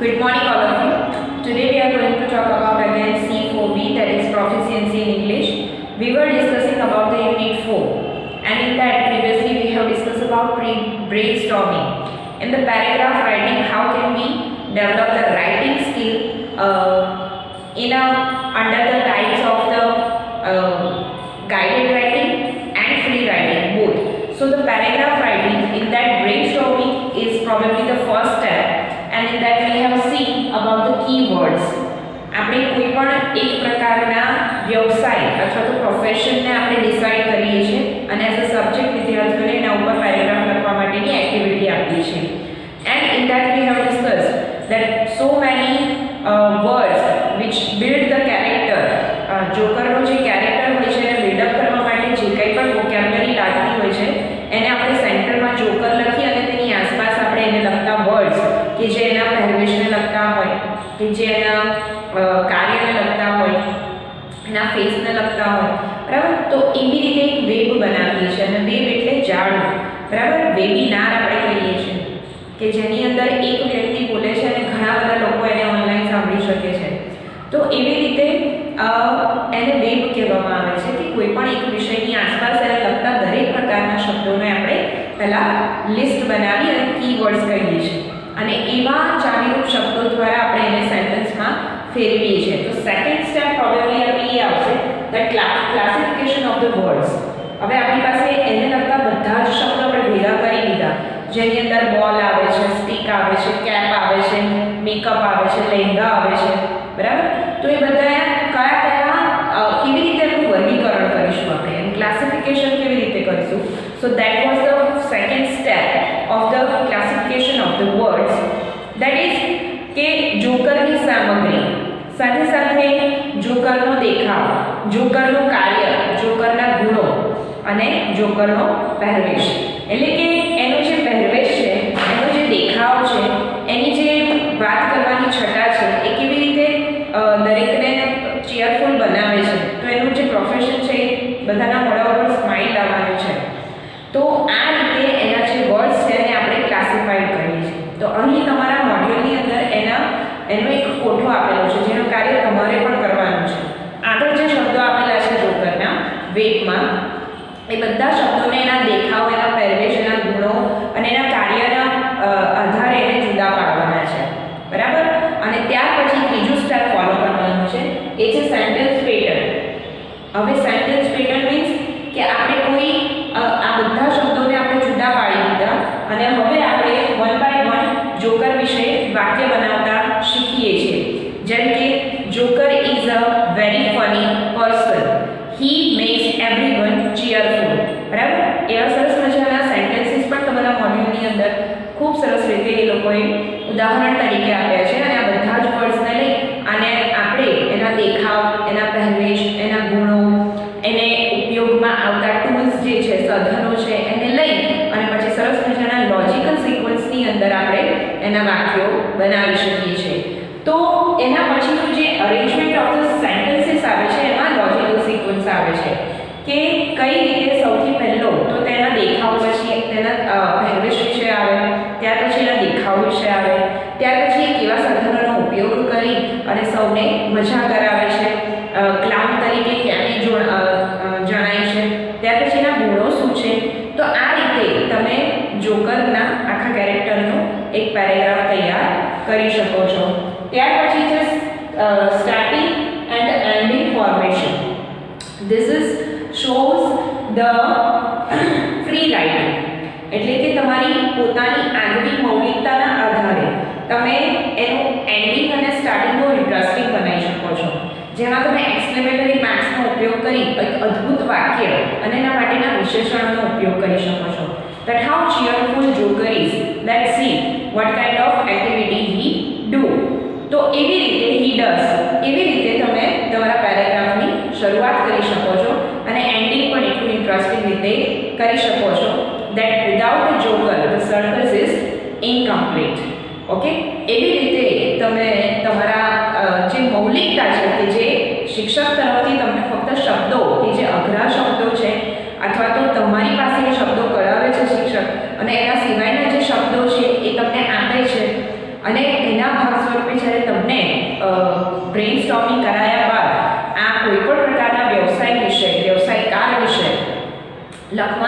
Good morning, all of you. Today we are going to talk about again C4B, that is proficiency in English. We were discussing about the unit 4, and in that previously we have discussed about brainstorming. In the paragraph writing, how can we develop the writing skill under the types of the guided writing and free writing both. So the paragraph writing, in that brainstorming is probably the first step. And in that we have seen about the keywords. આપણે કોઈ પણ એક પ્રકારના વ્યવસાય અથવા તો પ્રોફેશનને આપણે decide કરીએ છીએ અને એઝ અ સબ્જેક્ટ વિદ્યાર્થીઓને એના ઉપર પેરેગ્રાફ લખવા માટેની એક્ટિવિટી આપીએ છીએ. And in that we have discussed that so many words which build the character. જોકરનો જે કેરેક્ટર હોય છે એને બિલ્ડઅપ કરવા માટે જે કંઈ પણ વોકેબ્યુલરી લાગતી હોય છે એને આપણે સેન્ટરમાં જોકર લખી અને તેની આસપાસ આપણે એને લખતા વર્ડ્સ કે જે એના પહેરવેશને લગતા હોય, કે જે એના કાર્યને લગતા હોય, એના ફેસને લગતા હોય, બરાબર. તો એવી રીતે એક વેબ બનાવીએ છીએ અને વેબ એટલે જાળું, બરાબર. વેબિનાર આપણે કહીએ છીએ કે જેની અંદર એક વ્યક્તિ બોલે છે અને ઘણા બધા લોકો એને ઓનલાઈન સાંભળી શકે છે. તો એવી રીતે એને વેબ કહેવામાં આવે છે કે કોઈ પણ એક વિષયની આસપાસ એને લગતા દરેક પ્રકારના શબ્દોને આપણે પહેલાં લિસ્ટ બનાવી અને કીવર્ડ્સ કહીએ છીએ અને એવા ચાવીરૂપ શબ્દો દ્વારા આપણે એને સેન્ટેન્સમાં ફેરવીએ છીએ. તો સેકન્ડ સ્ટેપ પ્રોબેબલી આપણે એ આવશે the classification of the words. હવે આપણી પાસે એને લગતા બધા જ શબ્દો આપણે ભેગા કરી લીધા, જેની અંદર બોલ આવે છે, સ્ટીક આવે છે, કેપ આવે છે, મેકઅપ આવે છે, લહેંગા આવે છે, બરાબર. તો એ બધા કયા કેવી રીતે એનું વર્ગીકરણ કરીશું આપણે, એનું ક્લાસિફિકેશન કેવી રીતે કરીશું. So that was the second step of the classification of the words. That is કે જોકરની સામગ્રી સાથે સાથે જોકરનો દેખાવ, જોકરનું કાર્ય, જોકરના ગુણો અને જોકરનો પહેરવેશ. એટલે કે એનો જે પહેરવેશ છે, એનો જે દેખાવ છે, એની જે વાત કરવાની છટા છે, એ કેવી રીતે દરેકને ચીયરફુલ બનાવે છે. તો એનું જે પ્રોફેશન છે એ બધાના મોઢા ઉપર સ્માઇલ લાવવાનું છે. તો આ રીતે એના જે વર્ડ્સ છે એને આપણે ક્લાસિફાઈડ કરીએ છીએ. તો અહીં તમારા મોડ્યુલની અંદર એનો એક કોઠો આપેલો છે જેનું કાર્ય તમારે પણ કરવાનું છે. આગળ જે શબ્દો આપેલા છે જોકરના વેબમાં, એ બધા શબ્દોને એના દેખાવ, એના પહેરવેશ, એના ગુણો અને એના કાર્યના આધારે એને જુદા પાડવાના છે, બરાબર. અને ત્યાર પછી ત્રીજું સ્ટેપ ફોલો કરવાનું છે, એ છે સેન્ટેન્સ પેટર્ન. હવે સેન્ટેન્સ પેટર્ન મીન્સ કે આપણે કોઈ આ બધા શબ્દોને આપણે જુદા પાડી દીધા અને હવે આપણે વન બાય વન જોકર વિશે વાક્ય બનાવતા શીખીએ છીએ. જેમ કે joker is a very funny person, he makes everyone cheerful, બરાબર. એવા સરસ મજાના સેન્ટેન્સીસ પણ તમારા મોડ્યુલની અંદર ખૂબ સરસ રીતે એ લોકોએ ઉદાહરણ તરીકે આપ્યા છે અને આ બધા જ વર્ડ્સને લઈ અને આપણે એના દેખાવ, એના પહેરવેશ, એના ગુણો, એને ઉપયોગમાં આવતા ટૂલ્સ જે છે, સાધનો છે, એને લઈ અને પછી સરસ મજાના લોજિકલ સિક્વન્સની અંદર આપણે એના વાક્યો બનાવી શકીએ છીએ. તો એના પછીનું જે અરેન્જમેન્ટ ઓફ ધ સેન્ટેન્સીસ આવે છે એમાં લોજિકલ સિક્વન્સ આવે છે કે કઈ રીતે સૌથી પહેલો તો તેના દેખાવ, પછી તેના પહેરવેશ વિશે આવે, ત્યાર પછી એના દેખાવ વિશે આવે, ત્યાર પછી કેવા સાધનોનો ઉપયોગ કરી અને સૌને મજા કરાવે છે, ક્લાઉન તરીકે ક્યાંય જણાય છે, ત્યાર પછી એના ગુણો શું છે. તો આ રીતે તમે જોકરના આખા કેરેક્ટરનો એક પેરેગ્રાફ તૈયાર કરી શકો છો. ત્યાર પછી છે starting and ending formation. This is shows the free writing. એટલે કે તમારી પોતાની આગવી મૌલિકતાના આધારે તમે એનું એન્ડિંગ અને સ્ટાર્ટિંગ બહુ ઇન્ટરેસ્ટિંગ બનાવી શકો છો, જેમાં તમે એક્સક્લેમેટરી માર્ક્સનો ઉપયોગ કરી એક અદ્ભુત વાક્ય અને એના માટેના વિશેષણોનો ઉપયોગ કરી શકો છો. That how cheerful Joker is. Let's see what kind of activity he do. તો એવી રીતે he does, એવી રીતે તમે તમારા પેરેગ્રાફની શરૂઆત કરી શકો છો અને એન્ડિંગ પણ એટલું ઇન્ટરેસ્ટિંગ રીતે કરી શકો છો. That without a Joker the circus is incomplete. Okay, એવી રીતે તમે તમારા જે મૌલિકતા છે કે જે શિક્ષક તરફથી તમને ફક્ત શબ્દો કે જે અઘરા શબ્દો છે અથવા તો તમારી પાસે એ શબ્દો કરાવે છે શિક્ષક અને એના સિવાયના જે શબ્દો છે એ તમને આપે છે અને એના ભાગ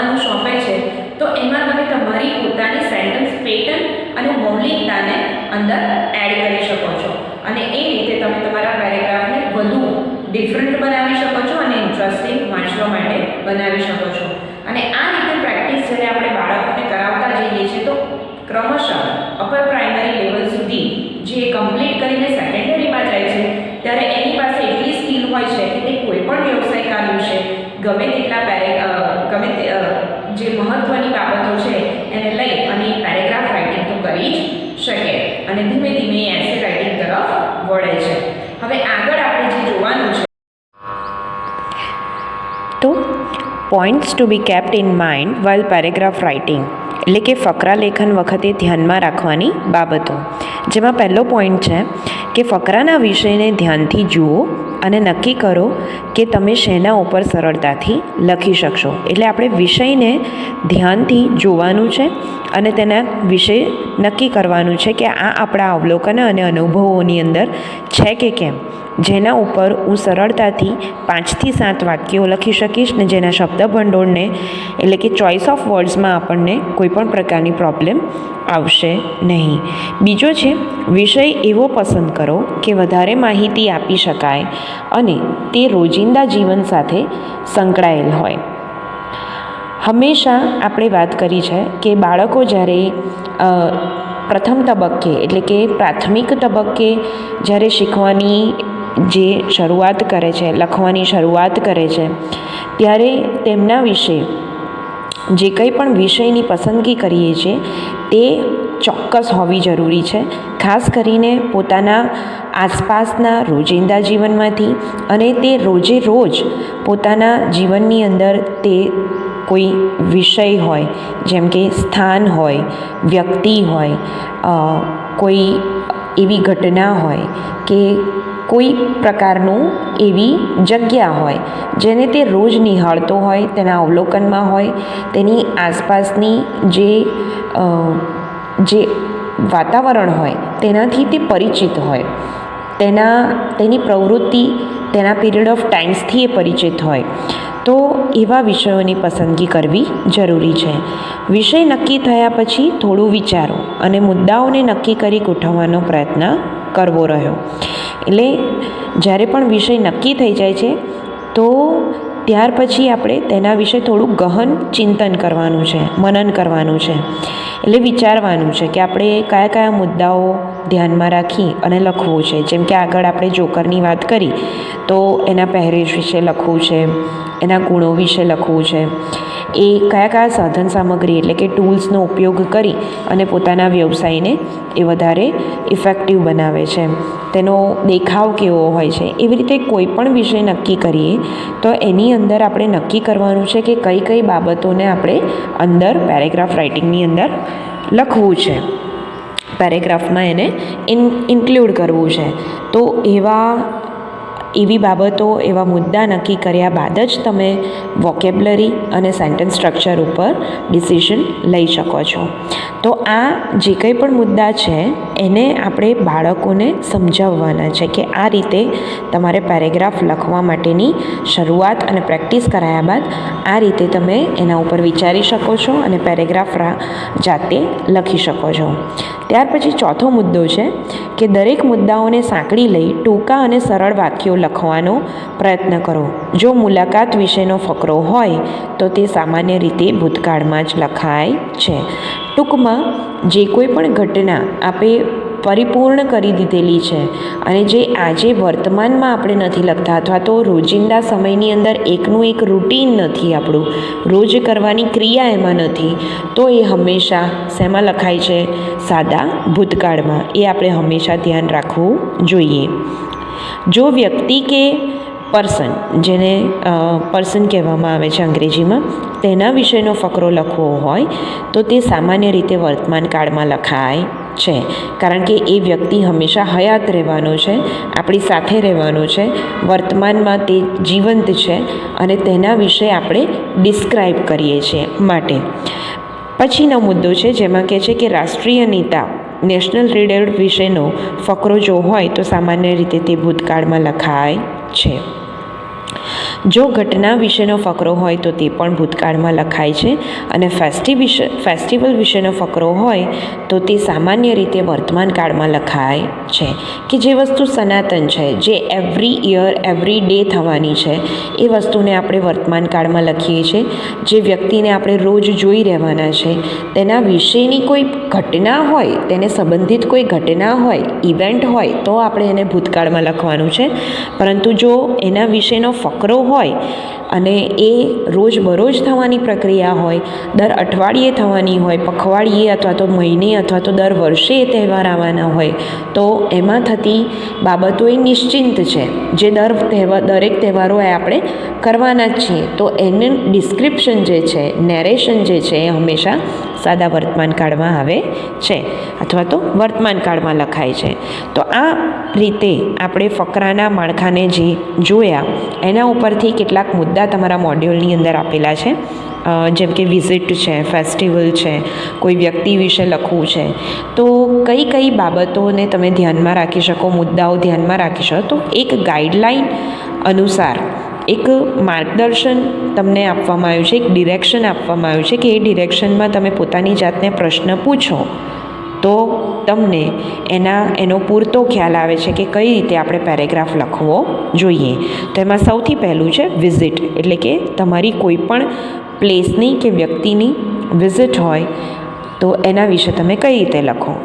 લખવાનું સોંપે છે તો એમાં તમે તમારી પોતાની સેન્ટેન્સ પેટર્ન અને મૌલિકતાને અંદર એડ કરી શકો છો અને એ રીતે તમે તમારા પેરેગ્રાફને વધુ ડિફરન્ટ બનાવી શકો છો અને ઇન્ટરેસ્ટિંગ વાંચવા માટે બનાવી શકો છો. અને આ રીતે પ્રેક્ટિસ જ્યારે આપણે બાળકોને કરાવતા જઈએ છીએ તો ક્રમશઃ અપર પ્રાઇમરી લેવલ સુધી જે કમ્પ્લીટ કરીને સેકન્ડરીમાં જાય છે ત્યારે એની પાસે એટલી સ્કિલ હોય છે કે તે કોઈ પણ વ્યવસાય કાર્ય વિશે ગમે તેટલા જે મહત્ત્વની બાબતો છે એને લઈ અને પેરેગ્રાફ રાઇટિંગ તો કરી જ શકે અને ધીમે ધીમે એસે રાઇટિંગ તરફ વળે છે. હવે આગળ આપણે જે જોવાનું છે તો points to be kept in mind while paragraph writing એટલે કે ફકરા લેખન વખતે ધ્યાનમાં રાખવાની બાબતો, જેમાં પહેલો પોઈન્ટ છે કે ફકરાના વિષયને ધ્યાનથી જુઓ અને નક્કી કરો કે તમે શેના ઉપર સરળતાથી લખી શકશો. એટલે આપણે વિષયને ધ્યાનથી જોવાનું છે અને તેના વિશે નક્કી કરવાનું છે કે આ આપણા અવલોકન અને અનુભવોની અંદર છે કે કેમ, જેના ઉપર હું સરળતાથી 5 થી 7 વાક્યો લખી શકીશ ને જેના શબ્દ ભંડોળને એટલે કે ચોઇસ ઓફ વર્ડ્સમાં આપણને કોઈપણ પ્રકારની પ્રોબ્લેમ આવશે નહીં. બીજો છે વિષય એવો પસંદ કરો કે વધારે માહિતી આપી શકાય અને તે રોજિંદા જીવન સાથે સંકળાયેલ હોય. હંમેશા આપણે વાત કરી છે કે બાળકો જ્યારે પ્રથમ તબક્કે એટલે કે પ્રાથમિક તબક્કે જ્યારે શીખવાની જે શરૂઆત કરે છે, લખવાની શરૂઆત કરે છે, ત્યારે તેમના વિશે જે કંઈ પણ વિષયની પસંદગી કરીએ છીએ તે ચોક્કસ હોવી જરૂરી છે. ખાસ કરીને પોતાના આસપાસના રોજિંદા જીવનમાંથી અને તે રોજે રોજ પોતાના જીવનની અંદર તે કોઈ વિષય હોય, જેમ કે સ્થાન હોય, વ્યક્તિ હોય, કોઈ એવી ઘટના હોય કે કોઈ પ્રકારનું એવી જગ્યા હોય જેને તે રોજ નિહાળતો હોય, તેના અવલોકનમાં હોય, તેની આસપાસની જે વાતાવરણ હોય તેનાથી તે પરિચિત હોય, તેની પ્રવૃત્તિ તેના પીરિયડ ઓફ ટાઈમ્સથી એ પરિચિત હોય, તો એવા વિષયોની પસંદગી કરવી જરૂરી છે. વિષય નક્કી થયા પછી થોડું વિચારો અને મુદ્દાઓને નક્કી કરી ગોઠવવાનો પ્રયત્ન કરવો રહ્યો. એટલે જ્યારે પણ વિષય નક્કી થઈ જાય છે તો ત્યાર પછી આપણે તેના વિશે થોડું ગહન ચિંતન કરવાનું છે, મનન કરવાનું છે. એટલે વિચારવાનું છે કે આપણે કયા કયા મુદ્દાઓ ધ્યાનમાં રાખી અને લખવું છે. જેમ કે આગળ આપણે જોકરની વાત કરી તો એના પહેરવેશ વિશે લખવું છે, એના ગુણો વિશે લખવું છે, એ કયા કયા સાધન સામગ્રી એટલે કે ટૂલ્સનો ઉપયોગ કરી અને પોતાના વ્યવસાયને એ વધારે ઇફેક્ટિવ બનાવે છે, તેનો દેખાવ કેવો હોય છે. એવી રીતે કોઈ પણ વિષય નક્કી કરીએ તો એની અંદર આપણે નક્કી કરવાનું છે કે કઈ કઈ બાબતોને આપણે અંદર પેરેગ્રાફ રાઇટિંગની અંદર લખવું છે, પેરેગ્રાફમાં એને ઇન્ક્લુડ કરવું છે. તો એવી બાબતો, એવા મુદ્દા નક્કી કર્યા બાદ જ તમે વોકેબ્લરી અને સેન્ટેન્સ સ્ટ્રક્ચર ઉપર ડિસિઝન લઈ શકો છો. તો આ જે કંઈ પણ મુદ્દા છે એને આપણે બાળકોને સમજાવવાના છે કે આ રીતે તમારે પેરેગ્રાફ લખવા માટેની શરૂઆત અને પ્રેક્ટિસ કરાયા બાદ આ રીતે તમે એના ઉપર વિચારી શકો છો અને પેરેગ્રાફ જાતે લખી શકો છો. ત્યાર પછી ચોથો મુદ્દો છે કે દરેક મુદ્દાઓને સાંકળી લઈ ટૂંકા અને સરળ વાક્યો લખવાનો પ્રયત્ન કરો. જો મુલાકાત વિશેનો ફકરો હોય તો તે સામાન્ય રીતે ભૂતકાળમાં જ લખાય છે. ટૂંકમાં જે કોઈ પણ ઘટના આપણે પરિપૂર્ણ કરી દીધેલી છે અને જે આજે વર્તમાનમાં આપણે નથી લખતા અથવા તો રોજિંદા સમયની અંદર એકનું એક રૂટીન નથી, આપણું રોજ કરવાની ક્રિયા એમાં નથી, તો એ હંમેશા શેમાં લખાય છે? સાદા ભૂતકાળમાં. એ આપણે હંમેશા ધ્યાન રાખવું જોઈએ. જો વ્યક્તિ કે પર્સન, જેને પર્સન કહેવામાં આવે છે અંગ્રેજીમાં, તેના વિશેનો ફકરો લખવો હોય તો તે સામાન્ય રીતે વર્તમાન કાળમાં લખાય છે, કારણ કે એ વ્યક્તિ હંમેશા હયાત રહેવાનો છે, આપણી સાથે રહેવાનો છે, વર્તમાનમાં તે જીવંત છે અને તેના વિશે આપણે ડિસ્ક્રાઇબ કરીએ છીએ માટે. પછીનો મુદ્દો છે જેમાં કહે છે કે રાષ્ટ્રીય નેતા, નેશનલ લીડર વિશેનો ફકરો જો હોય તો સામાન્ય રીતે તે ભૂતકાળમાં લખાય છે. જો ઘટના વિશેનો ફકરો હોય તો તે પણ ભૂતકાળમાં લખાય છે, અને ફેસ્ટિવલ વિશેનો ફકરો હોય તો તે સામાન્ય રીતે વર્તમાન કાળમાં લખાય છે. કે જે વસ્તુ સનાતન છે, જે એવરી યર એવરી ડે થવાની છે, એ વસ્તુને આપણે વર્તમાન કાળમાં લખીએ છીએ. જે વ્યક્તિને આપણે રોજ જોઈ રહેવાના છે તેના વિશેની કોઈ ઘટના હોય, તેને સંબંધિત કોઈ ઘટના હોય, ઇવેન્ટ હોય, તો આપણે એને ભૂતકાળમાં લખવાનું છે. પરંતુ જો એના વિશેનો ફકરો હોય અને એ રોજબરોજ થવાની પ્રક્રિયા હોય, દર અઠવાડિયે થવાની હોય, પખવાડિયે અથવા તો મહિને અથવા તો દર વર્ષે એ તહેવાર આવવાના હોય, તો એમાં થતી બાબતો એ નિશ્ચિંત છે, જે દરેક તહેવારો એ આપણે કરવાના જ છીએ. તો એનું ડિસ્ક્રિપ્શન જે છે, નેરેશન જે છે, એ હંમેશા સાદા વર્તમાન કાળમાં આવે છે અથવા તો વર્તમાન કાળમાં લખાય છે. તો આ રીતે આપણે ફકરાના માળખાને જે જોયા એના ઉપરથી કેટલાક મુદ્દા તમારા મોડ્યુલની અંદર આપેલા છે. જેમ કે વિઝિટ છે, ફેસ્ટિવલ છે, કોઈ વ્યક્તિ વિશે લખવું છે, તો કઈ કઈ બાબતોને તમે ધ્યાનમાં રાખી શકો, મુદ્દાઓ ધ્યાનમાં રાખી શકો. તો એક ગાઈડલાઈન અનુસાર એક માર્ગદર્શન તમને આપવામાં આવ્યું છે, એક ડિરેક્શન આપવામાં આવ્યું છે કે એ ડિરેક્શનમાં તમે પોતાની જાતને પ્રશ્ન પૂછો તો તમને એનો પૂરતો ખ્યાલ આવે છે કે કઈ રીતે આપણે પેરેગ્રાફ લખવો જોઈએ. તો એમાં સૌથી પહેલું છે વિઝિટ, એટલે કે તમારી કોઈ પણ પ્લેસની કે વ્યક્તિની વિઝિટ હોય તો એના વિશે તમે કઈ રીતે લખો.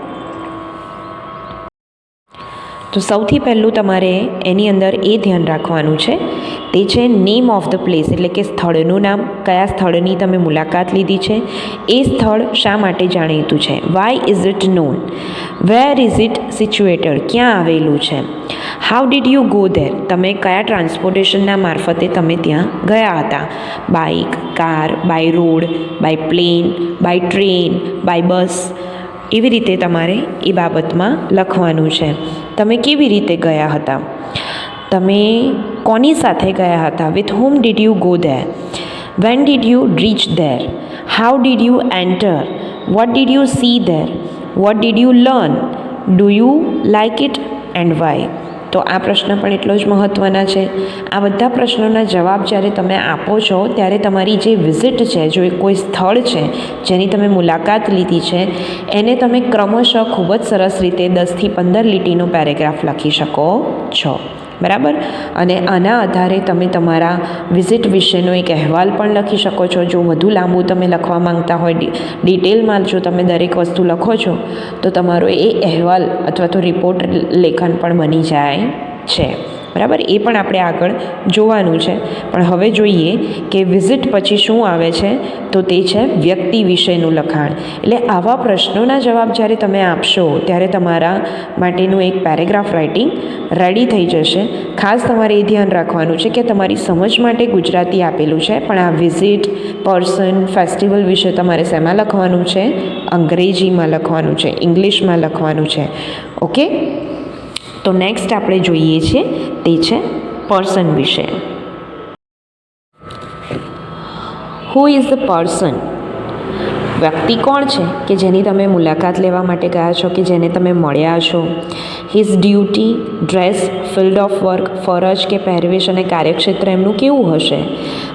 તો સૌથી પહેલું તમારે એની અંદર એ ધ્યાન રાખવાનું છે, તે છે નેમ ઓફ ધ પ્લેસ, એટલે કે સ્થળનું નામ, કયા સ્થળની તમે મુલાકાત લીધી છે, એ સ્થળ શા માટે જાણીતું છે, why is it known, where is it situated, ક્યાં આવેલું છે, how did you go there, તમે કયા ટ્રાન્સપોર્ટેશનના મારફતે તમે ત્યાં ગયા હતા, bike, car, by road, by plane, by train, by bus. એવી રીતે તમારે એ બાબતમાં લખવાનું છે. તમે કેવી રીતે ગયા હતા, તમે કોની સાથે ગયા હતા, with whom did you go there, when did you reach there, how did you enter, what did you see there, what did you learn, do you like it and why. તો આ પ્રશ્ન પણ એટલો જ મહત્ત્વના છે. આ બધા પ્રશ્નોના જવાબ જ્યારે તમે આપો છો ત્યારે તમારી જે વિઝિટ છે, જો એ કોઈ સ્થળ છે જેની તમે મુલાકાત લીધી છે, એને તમે ક્રમશઃ ખૂબ જ સરસ રીતે 10થી 15 લીટીનો પેરેગ્રાફ લખી શકો છો. બરાબર. અને આના આધારે તમે તમારા વિઝિટ વિશેનો એક અહેવાલ પણ લખી શકો છો. જો વધુ લાંબુ તમે લખવા માંગતા હોય, ડિટેલમાં જો તમે દરેક વસ્તુ લખો છો તો તમારો એ અહેવાલ અથવા તો રિપોર્ટ લેખન પણ બની જાય છે. બરાબર. એ પણ આપણે આગળ જોવાનું છે. પણ હવે જોઈએ કે વિઝિટ પછી શું આવે છે, તો તે છે વ્યક્તિ વિશેનું લખાણ. એટલે આવા પ્રશ્નોના જવાબ જ્યારે તમે આપશો ત્યારે તમારા માટેનું એક પેરેગ્રાફ રાઇટિંગ રેડી થઈ જશે. ખાસ તમારે એ ધ્યાન રાખવાનું છે કે તમારી સમજ માટે ગુજરાતી આપેલું છે, પણ આ વિઝિટ, પર્સન, ફેસ્ટિવલ વિશે તમારે શેમાં લખવાનું છે, અંગ્રેજીમાં લખવાનું છે, ઇંગ્લિશમાં લખવાનું છે. ઓકે. તો નેક્સ્ટ આપણે જોઈએ છીએ તે છે પર્સન વિશે. હુ ઇઝ ધ પર્સન, વ્યક્તિ કોણ છે કે જેની તમે મુલાકાત લેવા માટે ગયા છો, કે જેને તમે મળ્યા છો. His duty, dress, field of work, ફરજ કે પહેરવેશ અને કાર્યક્ષેત્ર એમનું કેવું હશે.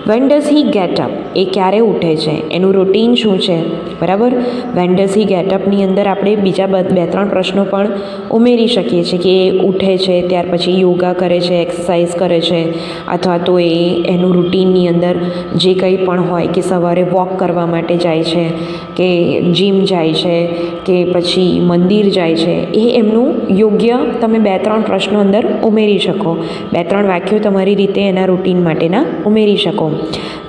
When does he get up, એ ક્યારે ઉઠે છે, એનું રૂટીન શું છે. બરાબર. વેન ડઝ હી ગેટ અપની અંદર આપણે બીજા 2-3 પ્રશ્નો પણ ઉમેરી શકીએ છીએ કે એ ઉઠે છે ત્યાર પછી યોગા કરે છે, એક્સરસાઇઝ કરે છે, અથવા તો એનું રૂટીનની અંદર જે કંઈ પણ હોય કે સવારે વોક કરવા માટે જાય છે, કે જીમ જાય છે, કે પછી મંદિર જાય છે, એ એમનું યોગ્ય તમે 2-3 પ્રશ્નો અંદર ઉમેરી શકો. 2-3 વાક્યો તમારી રીતે એના રૂટીન માટેના ઉમેરી શકો.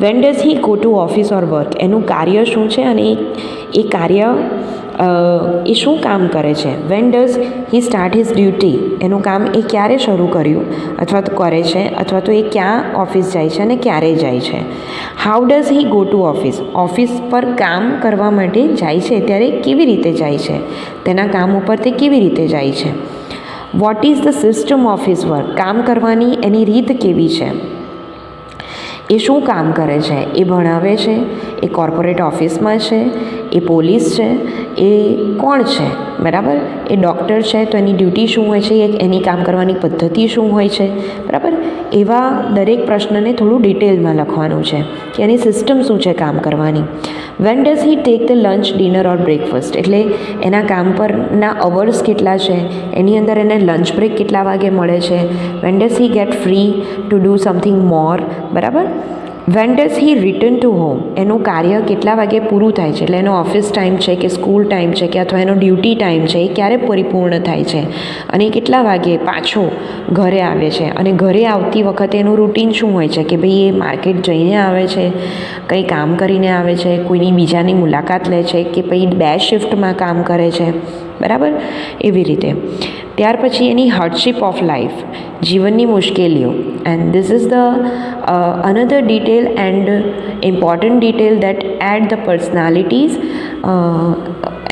Van does he go to office or work, એનું કાર્ય શું છે અને એ કાર્ય એ શું કામ કરે છે. When does he start his duty, એનું કામ એ ક્યારે શરૂ કર્યું અથવા તો કરે છે, અથવા તો એ ક્યાં ઓફિસ જાય છે અને ક્યારે જાય છે. How does he go to office, office પર કામ કરવા માટે જાય છે ત્યારે કેવી રીતે જાય છે, તેના કામ ઉપર તે કેવી રીતે જાય છે. What is the system of his work, કામ કરવાની એની રીત કેવી છે, એ શું કામ કરે છે, એ ભણાવે છે, એ કોર્પોરેટ ઓફિસમાં છે, એ પોલીસ છે, એ કોણ છે, બરાબર? એ ડૉક્ટર છે તો એની ડ્યુટી શું હોય છે, એની કામ કરવાની પદ્ધતિ શું હોય છે, બરાબર? એવા દરેક પ્રશ્નને થોડું ડિટેલમાં લખવાનું છે કે એની સિસ્ટમ શું છે કામ કરવાની. Van does he take the lunch, dinner or breakfast, એટલે એના કામ પરના અવર્સ કેટલા છે, એની અંદર એને લંચ બ્રેક કેટલા વાગે મળે છે. When does he get free to do something more, બરાબર? When does he return to home, એનું કાર્ય કેટલા વાગે પૂરું થાય છે, એટલે એનો ઓફિસ ટાઈમ છે કે સ્કૂલ ટાઈમ છે કે અથવા એનો ડ્યુટી ટાઈમ છે, એ ક્યારે પરિપૂર્ણ થાય છે અને કેટલા વાગે પાછો ઘરે આવે છે. અને ઘરે આવતી વખતે એનું રૂટીન શું હોય છે કે ભાઈ એ માર્કેટ જઈને આવે છે, કંઈ કામ કરીને આવે છે, કોઈની બીજાની મુલાકાત લે છે કે પછી 2 શિફ્ટમાં કામ કરે છે, બરાબર? એવી રીતે. ત્યાર પછી એની હાર્ડશિપ ઓફ લાઈફ, જીવનની મુશ્કેલીઓ. And this is the another detail and important detail that add the personalities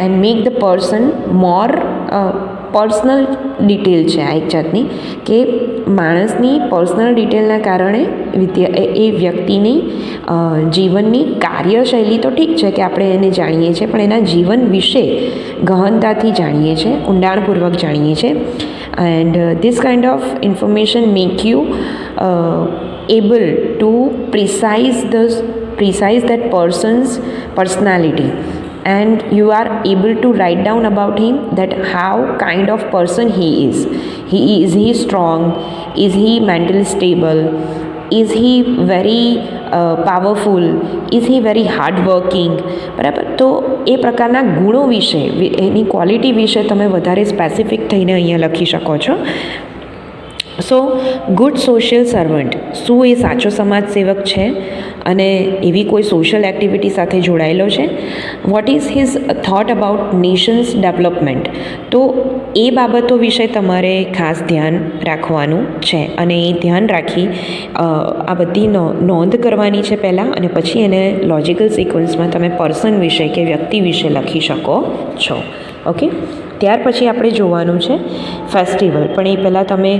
and make the person more personal detail છે આ એક જાતની, કે માણસની પર્સનલ ડિટેલના કારણે એ વ્યક્તિની જીવનની કાર્યશૈલી તો ઠીક છે કે આપણે એને જાણીએ છીએ, પણ એના જીવન વિશે ગહનતાથી જાણીએ છીએ, ઊંડાણપૂર્વક જાણીએ છીએ. And this kind of information make you able to precise that person's personality, and you are able to write down about him that how kind of person he is. Is he strong? Is he mentally stable? Is he very powerful? Is he very hardworking? બરાબર? તો એ પ્રકારના ગુણો વિશે, એની quality વિશે તમે વધારે specific થઈને અહીંયા લખી શકો છો. સો ગુડ સોશિયલ સર્વન્ટ, શું એ સાચો સમાજ સેવક છે અને એવી કોઈ સોશિયલ એક્ટિવિટી સાથે જોડાયેલો છે. What is his thought about Nations development, તો એ બાબતો વિશે તમારે ખાસ ધ્યાન રાખવાનું છે અને એ ધ્યાન રાખી આ બધી નોંધ કરવાની છે પહેલાં, અને પછી એને લોજિકલ સિક્વન્સમાં તમે પર્સન વિશે કે વ્યક્તિ વિશે લખી શકો છો. ઓકે, ત્યાર પછી આપણે જોવાનું છે ફેસ્ટિવલ, પણ એ પહેલાં તમે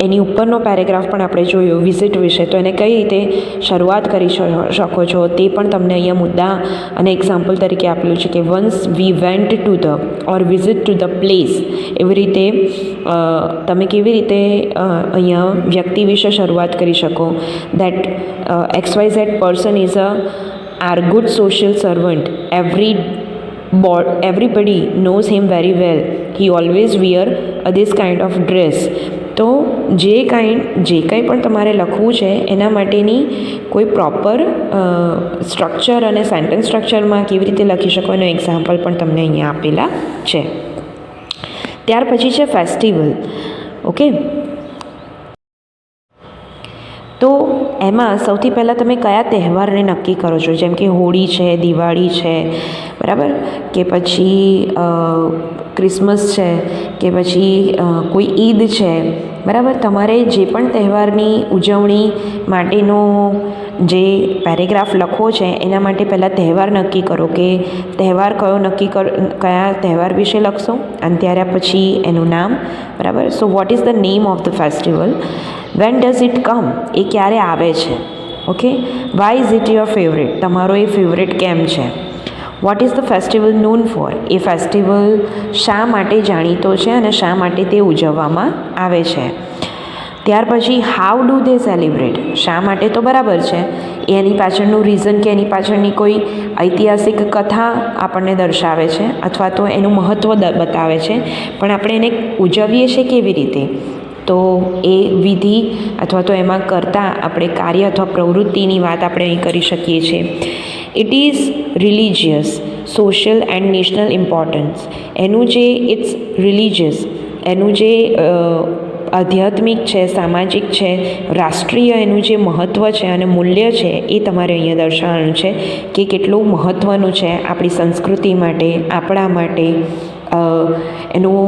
એની ઉપરનો પેરેગ્રાફ પણ આપણે જોયો વિઝિટ વિશે, તો એને કઈ રીતે શરૂઆત કરી શકો છો તે પણ તમને અહીંયા મુદ્દા અને એક્ઝામ્પલ તરીકે આપેલું છે કે once we went to the or visit to the place. એવી રીતે તમે કેવી રીતે અહીંયા વ્યક્તિ વિશે શરૂઆત કરી શકો. That XYZ person is are good social servant, everybody knows him very well, he always wear this kind of dress. તો જે કંઈ પણ તમારે લખવું છે એના માટેની કોઈ પ્રોપર સ્ટ્રક્ચર અને સેન્ટેન્સ સ્ટ્રક્ચરમાં કેવી રીતે લખી શકો એનો એક્ઝામ્પલ પણ તમને અહીંયા આપેલા છે. ત્યાર પછી છે ફેસ્ટિવલ. ઓકે, તો એમાં સૌથી પહેલાં તમે કયા તહેવારને નક્કી કરો છો, જેમ કે હોળી છે, દિવાળી છે, બરાબર, કે પછી ક્રિસમસ છે, કે પછી કોઈ ઈદ છે, બરાબર. તમારે જે પણ તહેવારની ઉજવણી માટેનો જે પેરેગ્રાફ લખવો છે એના માટે પહેલાં તહેવાર નક્કી કરો કે તહેવાર કયા તહેવાર વિશે લખશો, અને ત્યાર પછી એનું નામ, બરાબર. So what is the name of the festival, when does it come, એ ક્યારે આવે છે. Okay, why is it your favourite, તમારો એ ફેવરેટ કેમ છે. What is the festival known for, એ ફેસ્ટિવલ શા માટે જાણીતો છે અને શા માટે તે ઉજવવામાં આવે છે. ત્યાર પછી હાઉ ડુ દે સેલિબ્રેટ, શા માટે તો બરાબર છે, એની પાછળનું રીઝન કે એની પાછળની કોઈ ઐતિહાસિક કથા આપણને દર્શાવે છે અથવા તો એનું મહત્ત્વ બતાવે છે, પણ આપણે એને ઉજવીએ છીએ કેવી રીતે, તો એ વિધિ અથવા તો એમાં કરતાં આપણે કાર્ય અથવા પ્રવૃત્તિની વાત આપણે અહીં કરી શકીએ છીએ. It is religious, social and national importance, એનું જે ઇટ્સ રિલિજિયસ, એનું જે આધ્યાત્મિક છે, સામાજિક છે, રાષ્ટ્રીય એનું જે મહત્ત્વ છે અને મૂલ્ય છે એ તમારે અહીંયા દર્શાવવાનું છે કે કેટલું મહત્ત્વનું છે આપણી સંસ્કૃતિ માટે, આપણા માટે. એનું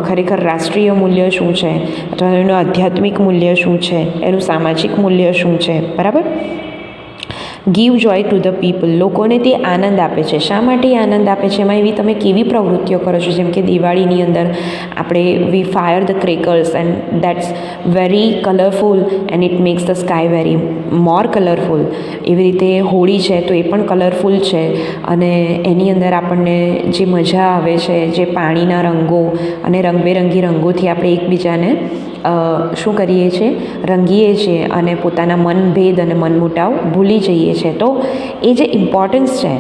ખરેખર રાષ્ટ્રીય મૂલ્ય શું છે અથવા એનું આધ્યાત્મિક મૂલ્ય શું છે, એનું સામાજિક મૂલ્ય શું છે, બરાબર. Give Joy to the people, લોકોને તે આનંદ આપે છે. શા માટે આનંદ આપે છે? એમાં એવી તમે કેવી પ્રવૃત્તિઓ કરો છો? જેમ કે દિવાળીની અંદર આપણે we fire the crackers and that's very colourful and it makes the sky very more colourful. એવી રીતે હોળી છે તો એ પણ કલરફુલ છે અને એની અંદર આપણને જે મજા આવે છે, જે પાણીના રંગો અને રંગબેરંગી રંગોથી આપણે એકબીજાને શું કરીએ છીએ? રંગીએ છીએ અને પોતાના મનભેદ અને મનમુટાવ ભૂલી જઈએ છીએ. તો એ જે ઇમ્પોર્ટન્સ છે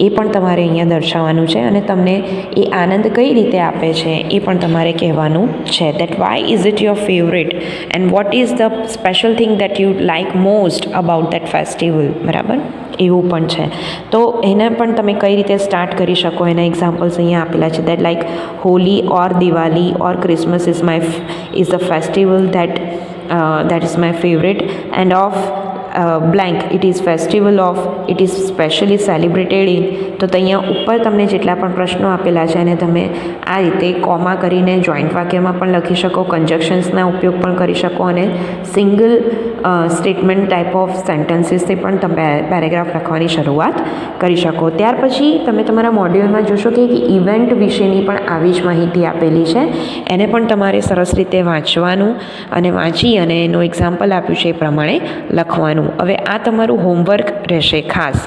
એ પણ તમારે અહીંયા દર્શાવવાનું છે અને તમને એ આનંદ કઈ રીતે આપે છે એ પણ તમારે કહેવાનું છે. That why is it your favourite and what is the special thing that you like most about that festival. બરાબર, એવું પણ છે. તો એને પણ તમે કઈ રીતે સ્ટાર્ટ કરી શકો એના એક્ઝામ્પલ્સ અહીંયા આપેલા છે. That like Holi or Diwali or Christmas is the festival that is my favorite and of blank it is festival of it is specially celebrated in. તો અહીંયા ઉપર તમને જેટલા પણ પ્રશ્નો આપેલા છે એને તમે આ રીતે કોમા કરીને જોઈન્ટ વાક્યમાં પણ લખી શકો, કન્જક્શન્સના ઉપયોગ પણ કરી શકો અને સિંગલ સ્ટેટમેન્ટ ટાઈપ ઓફ સેન્ટેન્સીસથી પણ તમે પેરેગ્રાફ લખવાની શરૂઆત કરી શકો. ત્યાર પછી તમે તમારા મોડ્યુલમાં જોશો કે ઇવેન્ટ વિશેની પણ આવી જ માહિતી આપેલી છે. એને પણ તમારે સરસ રીતે વાંચવાનું અને વાંચી અને એનું એક્ઝામ્પલ આપ્યું છે એ પ્રમાણે લખવાનું. હવે આ તમારું હોમવર્ક રહેશે ખાસ.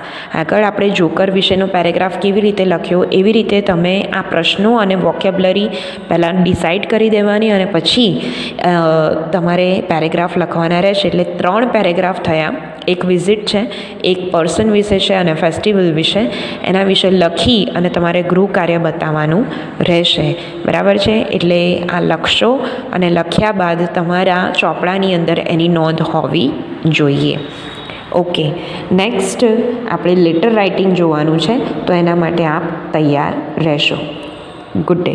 આગળ આપણે જોકર વિશેનો પેરેગ્રાફ કેવી રીતે લખ્યો એવી રીતે તમે આ પ્રશ્નો અને વોકેબ્લરી પહેલાં ડિસાઇડ કરી દેવાની અને પછી તમારે પેરેગ્રાફ લખવાના રહેશે. એટલે 3 પેરેગ્રાફ થયા. એક વિઝિટ છે, એક પર્સન વિશે છે અને ફેસ્ટિવલ વિશે. એના વિશે લખી અને તમારે ગૃહ કાર્ય બતાવવાનું રહેશે. બરાબર છે? એટલે આ લખશો અને લખ્યા બાદ તમારા ચોપડાની અંદર એની નોંધ હોવી જોઈએ. ઓકે, નેક્સ્ટ આપણે લેટર રાઇટિંગ જોવાનું છે, તો એના માટે આપ તૈયાર રહેશો. Good day.